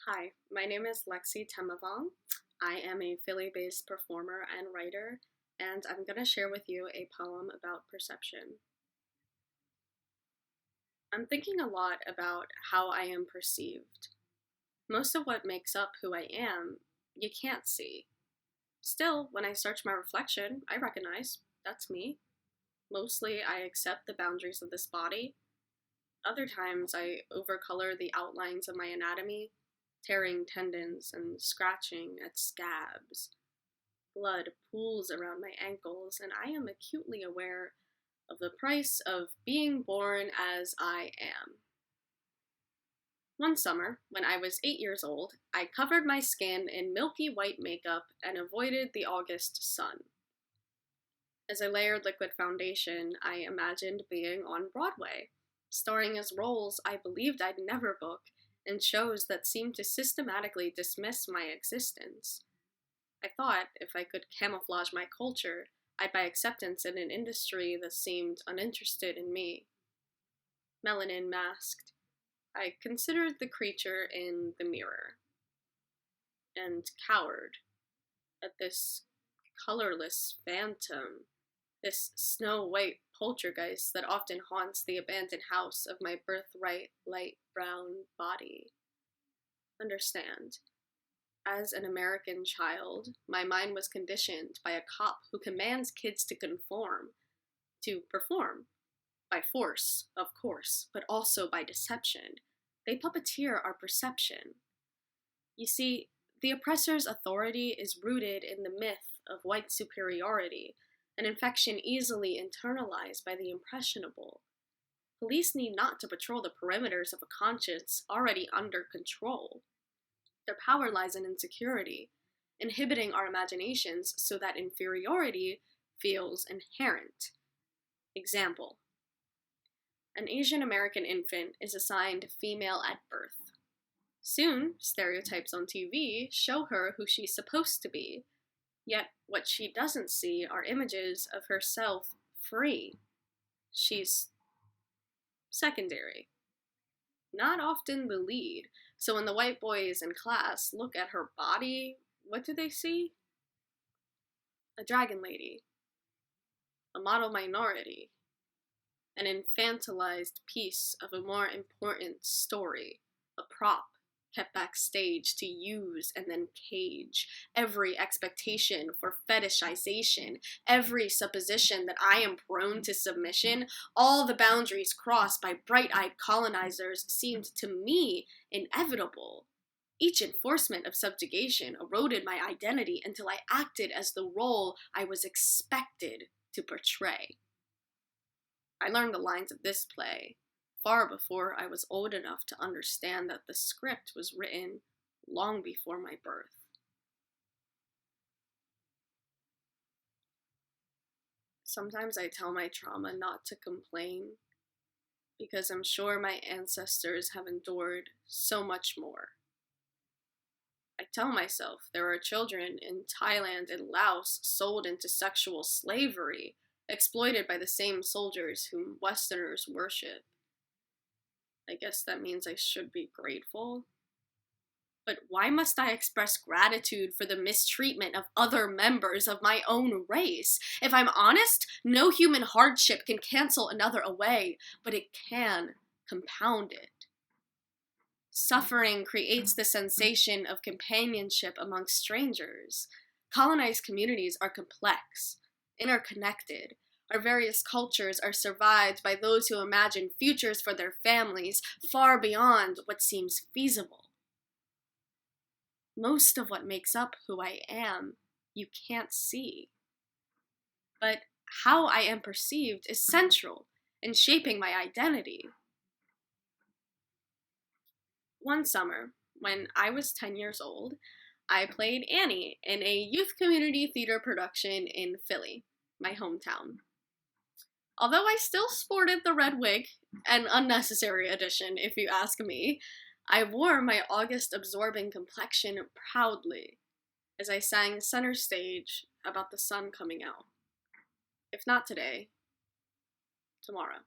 Hi, my name is Lexi Temavong. I am a Philly-based performer and writer, and I'm going to share with you a poem about perception. I'm thinking a lot about how I am perceived. Most of what makes up who I am, you can't see. Still, when I search my reflection, I recognize that's me. Mostly, I accept the boundaries of this body. Other times, I overcolor the outlines of my anatomy, tearing tendons and scratching at scabs. Blood pools around my ankles, and I am acutely aware of the price of being born as I am. One summer, when I was 8 years old, I covered my skin in milky white makeup and avoided the August sun. As I layered liquid foundation, I imagined being on Broadway, starring as roles I believed I'd never book and shows that seemed to systematically dismiss my existence. I thought if I could camouflage my culture, I'd buy acceptance in an industry that seemed uninterested in me. Melanin masked, I considered the creature in the mirror, and cowered at this colorless phantom, this snow-white poltergeist that often haunts the abandoned house of my birthright light brown body. Understand, as an American child, my mind was conditioned by a cop who commands kids to conform, to perform, by force, of course, but also by deception. They puppeteer our perception. You see, the oppressor's authority is rooted in the myth of white superiority, an infection easily internalized by the impressionable. Police need not to patrol the perimeters of a conscience already under control. Their power lies in insecurity, inhibiting our imaginations so that inferiority feels inherent. Example: an Asian American infant is assigned female at birth. Soon, stereotypes on TV show her who she's supposed to be, yet what she doesn't see are images of herself free. She's secondary, not often the lead. So when the white boys in class look at her body, what do they see? A dragon lady, a model minority, an infantilized piece of a more important story, a prop kept backstage to use and then cage. Every expectation for fetishization, every supposition that I am prone to submission, all the boundaries crossed by bright-eyed colonizers seemed to me inevitable. Each enforcement of subjugation eroded my identity until I acted as the role I was expected to portray. I learned the lines of this play far before I was old enough to understand that the script was written long before my birth. Sometimes I tell my trauma not to complain because I'm sure my ancestors have endured so much more. I tell myself there are children in Thailand and Laos sold into sexual slavery, exploited by the same soldiers whom Westerners worship. I guess that means I should be grateful. But why must I express gratitude for the mistreatment of other members of my own race? If I'm honest, no human hardship can cancel another away, but it can compound it. Suffering creates the sensation of companionship among strangers. Colonized communities are complex, interconnected. Our various cultures are survived by those who imagine futures for their families far beyond what seems feasible. Most of what makes up who I am, you can't see. But how I am perceived is central in shaping my identity. One summer, when I was 10 years old, I played Annie in a youth community theater production in Philly, my hometown. Although I still sported the red wig, an unnecessary addition if you ask me, I wore my August absorbing complexion proudly as I sang center stage about the sun coming out. If not today, tomorrow.